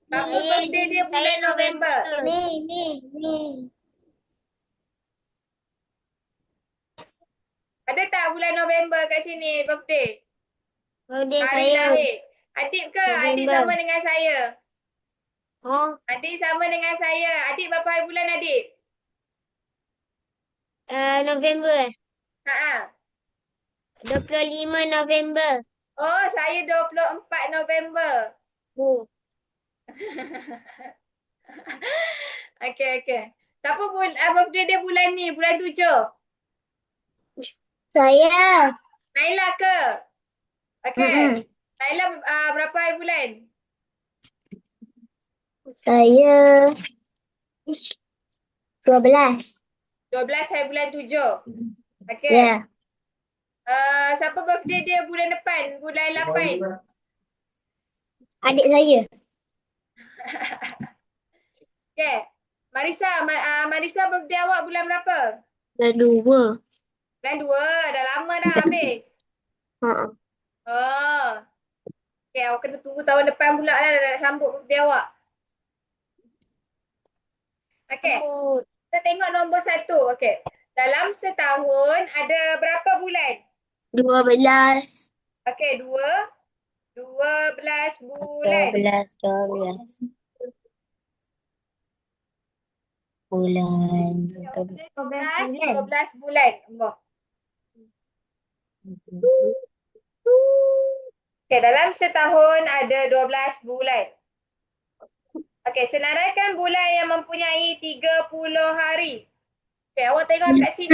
Siapa birthday dia bulan November? Mei. Ada tak bulan November kat sini birthday? Birthday Hari saya. lahir. Adik ke? Adik November. sama dengan saya. Oh, Adik sama dengan saya. Adik berapa hari bulan adik? November. Ha. 25 November. Oh, saya 24 November. Oh. Okey. Siapa birthday dia bulan ni? Bulan 7. Saya. Naila ke? Okey. Mm-mm. Naila berapa hari bulan? Saya 12. 12 hari bulan 7. Okey. Ya. Siapa birthday dia bulan depan? Bulan 8. Adik saya. Okey. Marisa birthday awak bulan berapa? Bulan 2. Bulan 2. Dah lama dah habis. Oh. Okey, awak kena tunggu tahun depan pula lah nak sambut birthday awak. Okey. Kita tengok nombor 1. Okey. Dalam setahun ada berapa bulan? 12. Okey, 12 bulan. 12. Bulan. 12 bulan. Allah. Okey, dalam setahun ada 12 bulan. Okey, senaraikan bulan yang mempunyai 30 hari. Okey, awak tengok kat sini.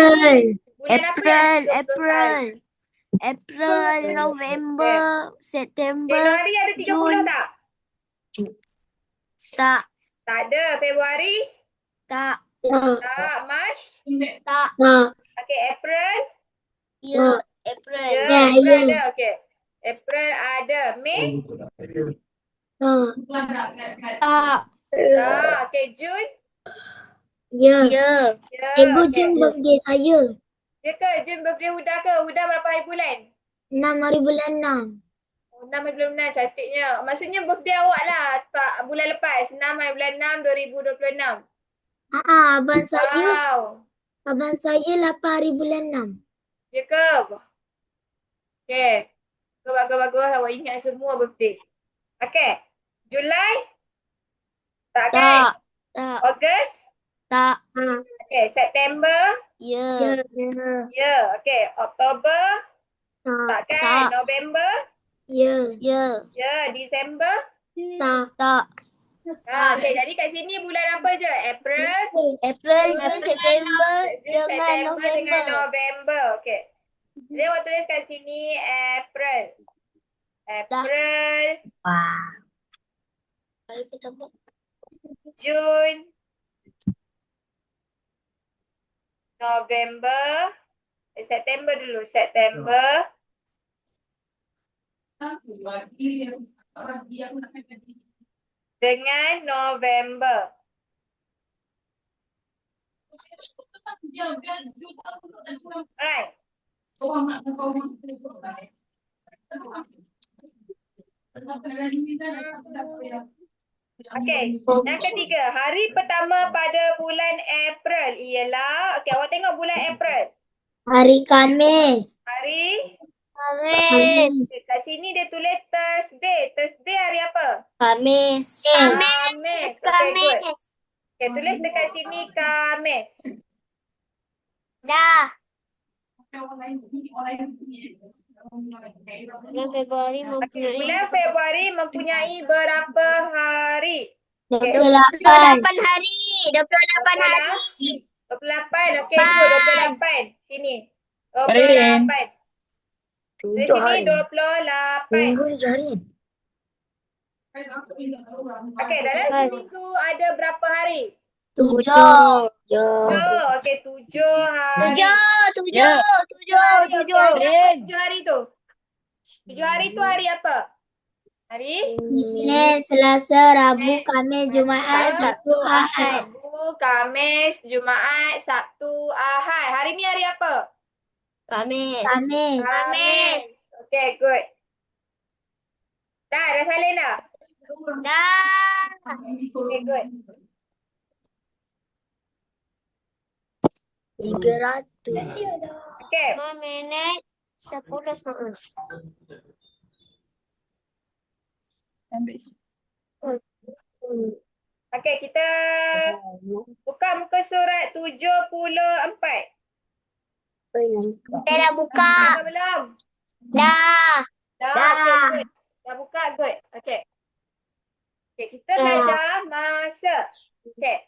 Bulan apa yang 30 hari? April, November, September. Januari ada 30 Jun. tak? Tak. Tak ada. Februari? Tak. Tak. Mac? Tak. Okey, April? Ya. April. Ya, April ada. Okey. April ada. Mei? Tak. Tak. Okey, Jun? Ya. Ya. Cikgu okey. Jun birthday saya. Ya ke? Jun birthday Huda ke? Huda berapa hari bulan? 6 hari bulan 6. 6 hari bulan 6, cantiknya. Maksudnya birthday awak lah. Tak, bulan lepas. 6 hari bulan 6, 2026. Abang saya. Wow. Abang saya 8 hari bulan 6. Ya ke? Okey. Bagus-bagus. Awak ingat semua birthday. Okey. Julai? Tak kan? Tak. Ogos? Tak. Okey. September? Ya. Ya. Okey. Oktober? Tak kan? Tak. November? Ya. Ya. Ya. Disember? Tak. Okey. Jadi kat sini bulan apa je? April? April, Jun, September dengan September dengan November. November. Okey. Jadi awak tulis kat sini April. April, Wah. Kalau kita buat. Jun, November, September dulu. September, dengan November. Alright. Okey, yang ketiga, hari pertama pada bulan April ialah, okey, awak tengok bulan April. Hari Khamis. Hari, Khamis. kat sini dia tulis Thursday. Thursday hari apa? Khamis. Khamis. Okey, good. Okey, tulis dekat sini Khamis. Dah. Bulan Februari Okey, bulan Februari mempunyai berapa hari? 28 hari. 28 hari. 28. Okey, good. 28. Sini. 28. Di sini 28. Minggu 7 hari. Okey, dalam seminggu ada berapa hari? 7. Okey, 7 hari. 7 Tujuh hari tu. 7 hari tu hari apa? Hari? Isnin, Selasa, Rabu, Khamis, Jumaat, Sabtu, Ahad. Rabu, Khamis, Jumaat, Sabtu, Ahad. Hari ni hari apa? Khamis. Okey, good. Dah salin dah? Dah. Okey, good. 300. Okey. 5 minit 10 saat. Okey, kita buka muka surat 74. Saya dah buka. Dah belum? Dah. Okey, good. Dah buka, good. Okey. Okey, kita belajar masa. Okey.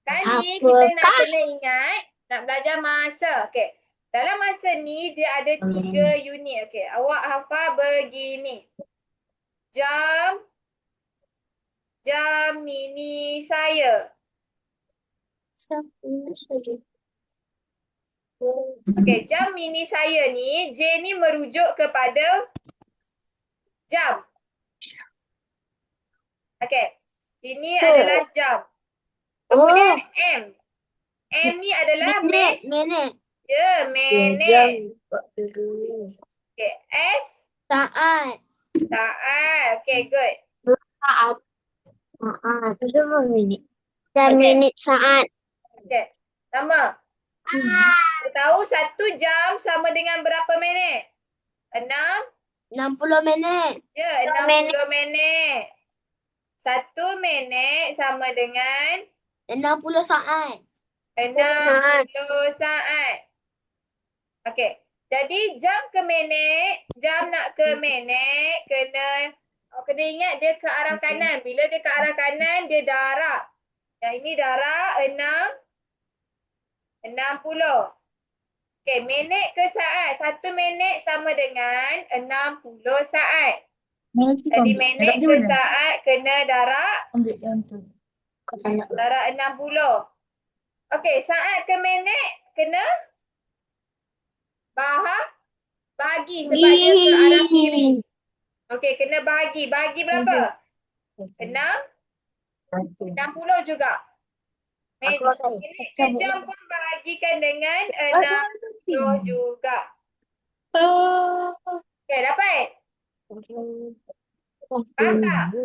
Kali Apakah? kita nak kena ingat, nak belajar masa. Okey. Dalam masa ni dia ada 3 unit. Okey, awak hafal begini. Jam mini saya. Okey, jam mini saya ni, J ni merujuk kepada jam. Okey. Ini adalah jam. Kemudian M. M ni adalah Minit. ya, minit. Okey, S Saat. saat. Okey, good. Saat. Berapa minit? Okey. Minit saat. Okey. Sama. Kita tahu 1 jam sama dengan berapa minit? 6? 60 minit. Ya, 60 minit. 1 minit sama dengan 60 saat. 60 saat. Okey. Jadi jam ke minit, jam nak ke minit, kena ingat dia ke arah kanan. Bila dia ke arah kanan, dia darab. Yang ini darab 60. Okey, minit ke saat. 1 minit sama dengan 60 saat. Jadi minit ke saat kena darab darab 60. Okey, saat ke minit kena bahagi sebab dia ke arah kiri. Okey, kena bahagi. Bahagi berapa? 6? 60 juga. Minit ke jam pun bahagikan dengan 60 juga. Okey, dapat? Faham tak?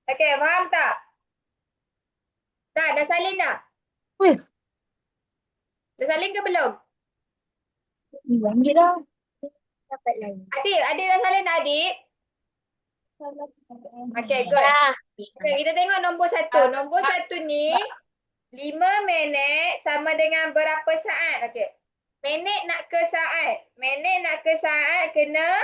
Okey, faham tak? Dah salin dah? Dah salin ke belum? Dapat lagi. Adik dah salin dah, adik? Okey, good. Okay, kita tengok nombor 1. Nombor 1 ni 5 minit sama dengan berapa saat? Okey. Minit nak ke saat. Minit nak ke saat kena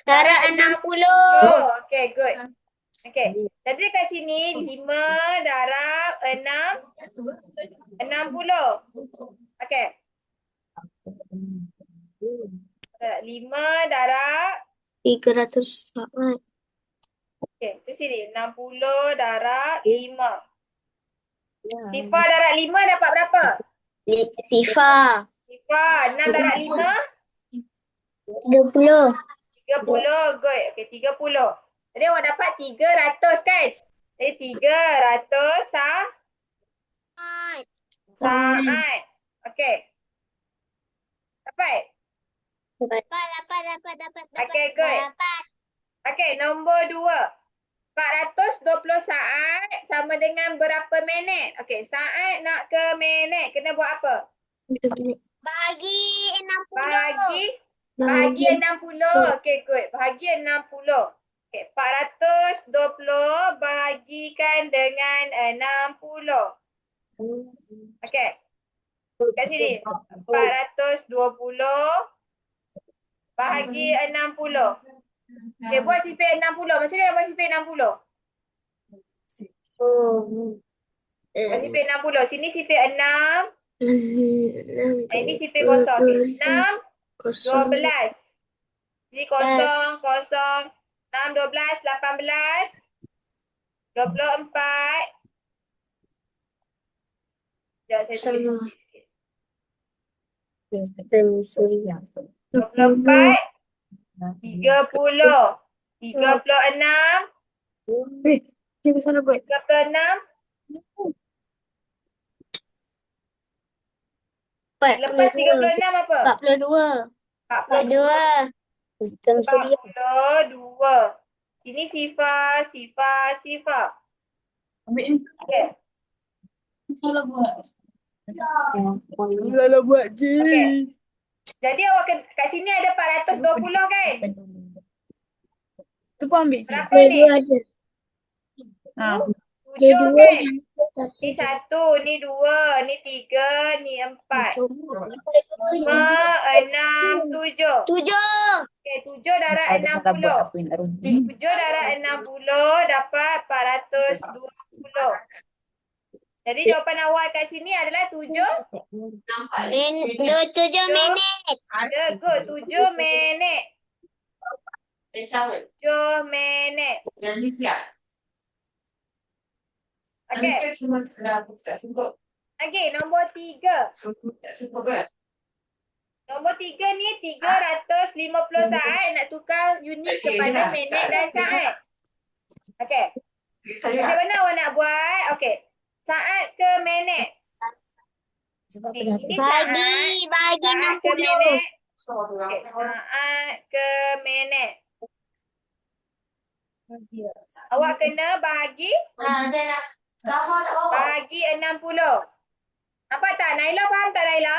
Darab 60. Okey, good. Okey. Jadi kat sini 5 darab 60. Okey. 5 darab 300 saat. okey, Okey, tu sini. 60 darab 5. Sifar darab 5 dapat berapa? Sifar. Sifar 6 darab 5, 30. 30. Good. Okey, 30. Jadi awak dapat 300 kan? Jadi 300 saat. Okey. Dapat? Dapat. Okey, good. Okey, nombor 2. 420 saat sama dengan berapa minit? Okey, saat nak ke minit kena buat apa? Bagi 60. Bahagi 60. Okey, good. Bahagi 60. Okey, 420 bahagikan dengan 60. Okey, kat sini. 420 bahagi 60. Okey, buat sifir 60. Macam mana nak buat sifir 60? Buat sifir 60. Sini sifir 6. Ini sifir kosong. Okey, 6, 12. Jadi 0, 0, 6, 12, 18, 24. Sekejap saya tulis sikit. 24, 30, 36, Cikgu salah buat. 36. Lepas 36 apa? 42. 42. 42. Ini sifar. Ambil ni. Okey. Salah buat. Salah buat je. Okey. Jadi awak kat sini ada 420 kan? Tu pun ambil je. Berapa ni? Ha. 7 kan? Ni 1, ni 2, ni 3, ni 4. 5, 6, 7. 7. Okey, 7 darab 60. 7 darab 60 dapat 420. Jadi jawapan awal kat sini adalah 7. 7 minit. Ada good. 7 minit. 7 minit. Okey. Okey, nombor 3. Nombor 3 ni 350 saat nak tukar unit kepada minit dan saat. Okey. Macam mana awak nak buat? Okey. Saat ke minit? Ni, ini saat. Bagi Saat ke 60. minit. Okey, saat ke minit. Awak kena bahagi 60. Nampak tak? Naila faham tak Naila?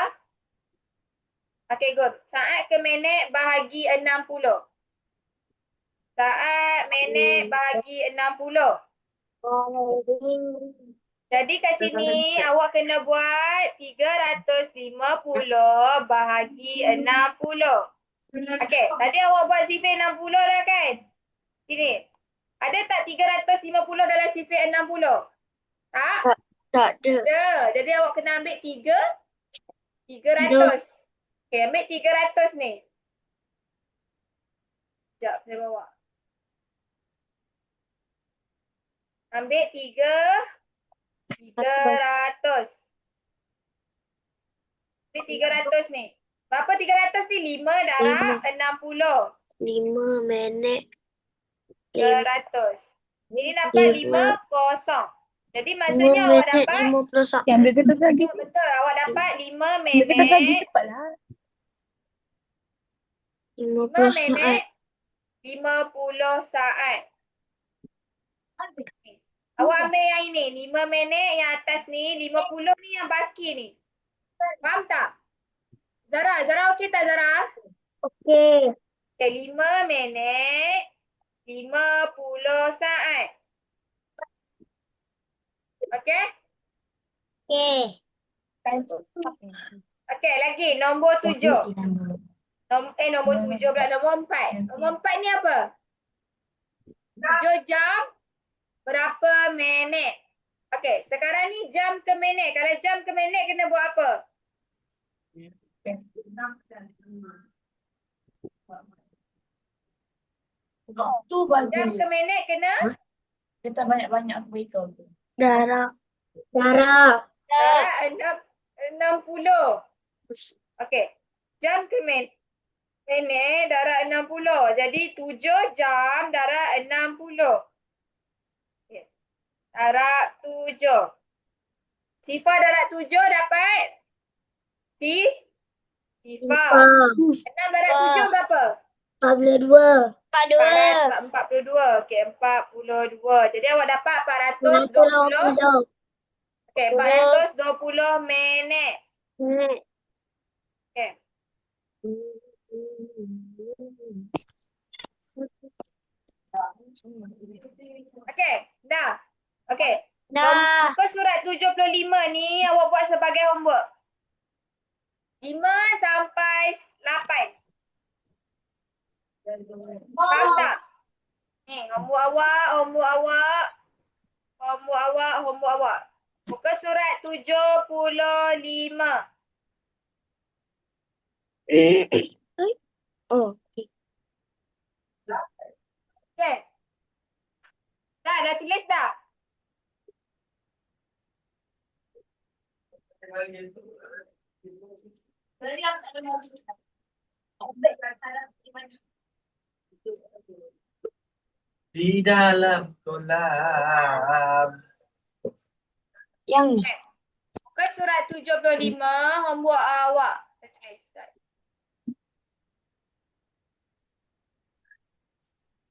Okey, good. Saat ke minit bahagi 60. Saat, minit bahagi 60. Jadi kat sini awak kena buat 350 bahagi 60. Okey, tadi awak buat sifir 60 dah kan? Sini. Ada tak 350 dalam sifir 60? Tak? Tak ada. Ada. Jadi awak kena ambil 300. Okey, ambil 300 ni. Sekejap, saya bawa. Ambil 300. Ambil 300 ni. Berapa 300 ni? 5 darab 60. 5 minit. 300. Ini dapat 5 kosong. Jadi 5 maksudnya awak minit dapat 50 saat. Ambil kertas lagi. betul. Awak dapat 5 Ambil kertas lagi minit. cepatlah. 50 5 saat. minit 50 saat. Awak ambil yang ini. 5 minit yang atas ni. 50 ni yang baki ni. Faham tak? Zara okey tak Zara? Okey. Okay, 5 minit 50 saat. Okey? Okey. Okey, lagi nombor 7. Nombor 7 pula, nombor 4. Nombor 4 ni apa? 7 jam berapa minit? Okey, sekarang ni jam ke minit. Kalau jam ke minit kena buat apa? Tu baju. Jam ke minit kena? Kita banyak-banyak beritahu tu. Darah. Darah. Darab 60. Okey. Jam ke minit darab 60. Jadi 7 jam darab 60. Okey. Darab 7. Sifar darab 7 dapat? Sifar. 6 darab 7 berapa? 42. 442. Okey, 42. Jadi awak dapat 420. Okey, 420 minit. Okey. Okey, dah. Okey. Dah. Muka surat 75 ni awak buat sebagai homework. 5 sampai 8. Faham tak? Ni, homework awak. Muka surat 75. Oh, okey. Okey. Dah tulis dah? Di dalam kolam. Yang ni. Muka surat 75, homework awak.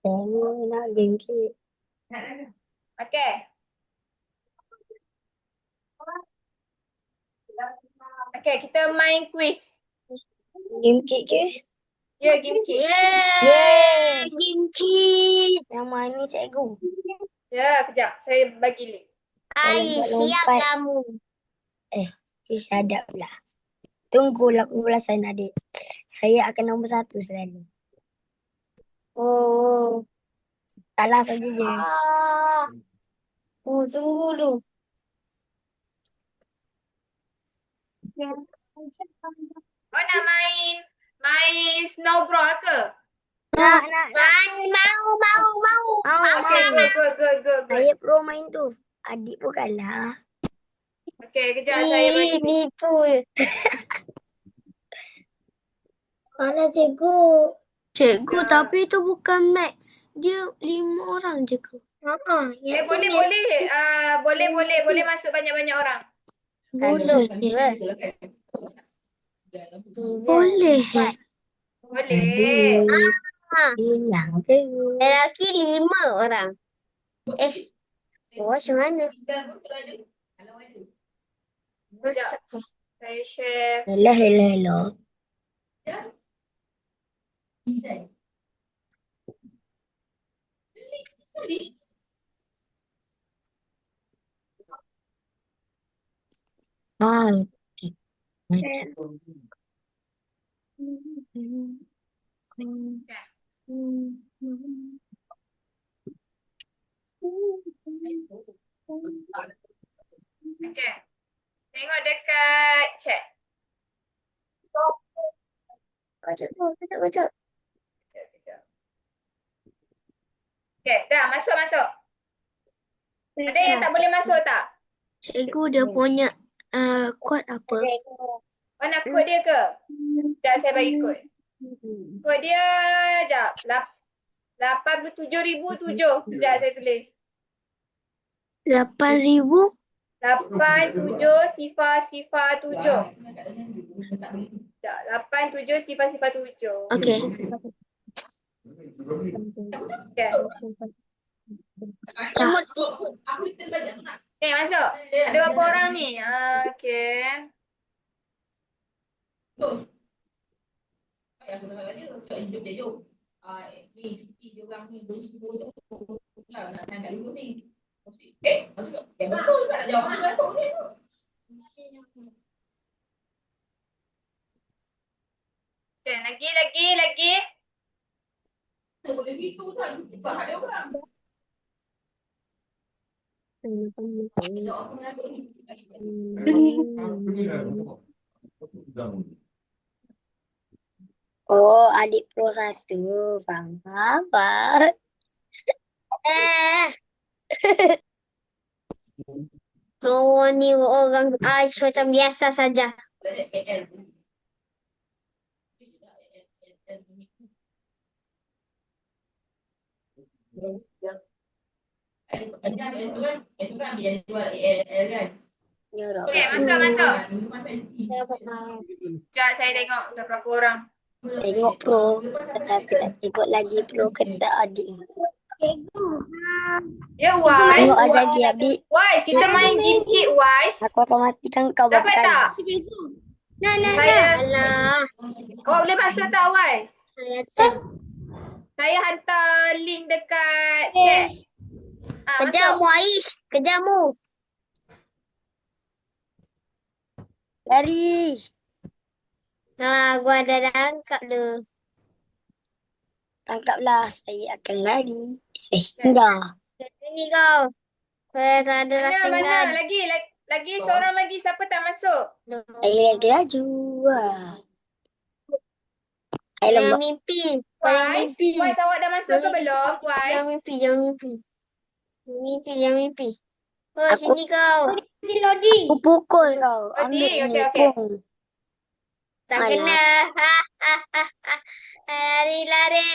Saya nak bingkit. Okey. Okey, kita main quiz. Bingkit ke? Ya, game quiz. Yeay. Gimki. Yang mana cikgu? Ya, kejap. Saya bagi link. Ai, siap lompat. kamu. Syadab lah. Tunggu 18-an adik. Saya akan nombor 1 selalu. Oh. Salah saja je. Oh, tunggu dulu. Oh, nak main snowball ke? Nak. Mau. Okay, good. Saya pro main tu. Adik pun kalah. Okay, kejap saya bagi link. Nipu. Mana cikgu? Cikgu, tapi itu bukan max. Dia 5 orang je ke? Boleh masuk banyak-banyak orang. Boleh. Boleh. Adik. Hilang tu. Lelaki 5 orang. Macam mana? Kejap. Saya share. Hello. Okay. Okay. Tengok dekat chat. Baca. Okay, dah masuk. Ada yang tak boleh masuk tak? Cikgu dia punya kod apa? Oh, nak kod dia ke? Sekejap saya bagi kod. Kod dia, sekejap. 87,007. Sekejap saya tulis. 8,000? 87,007. 87,007. Okey. Okay. Okay, masuk. Ada berapa orang ni? Okay. Okay, lagi. Oh, adik pro 1. Faham. Faham. Oh, ni orang Aish macam biasa saja. Nyorok. Okey, masuk. Dapat maaf. Sekejap saya tengok dah berapa orang. Tengok pro. Tetapi tak tengok lagi pro kata adik. Cikgu. Ya, Wise. Tengok aja lagi adik. Wise, kita main game kit, Wise. Aku akan matikan kau berapa Dapat kali. tak? Cikgu. Nah. Alah. Awak boleh masuk tak, Wise? Saya tak. Saya hantar link dekat chat. Kejarmu, Masuk. Aish. Kejarmu. Lari. Gua ada tangkap tu. Tangkaplah. Saya akan lari. Sehingga. Sini kau. Saya tak ada rasa Mana? Lagi seorang lagi. Siapa tak masuk? Saya lagi laju. Wah. Saya Jangan lembab. mimpi. Jangan Wise, mimpi. Wise awak dah masuk ke belum? Wise. Jangan mimpi. Jangan mimpi. Oh, Aku- sini kau. Aku pukul kau. Ambil Okey, ni okey. pung. Tak Alah. kena. Lari.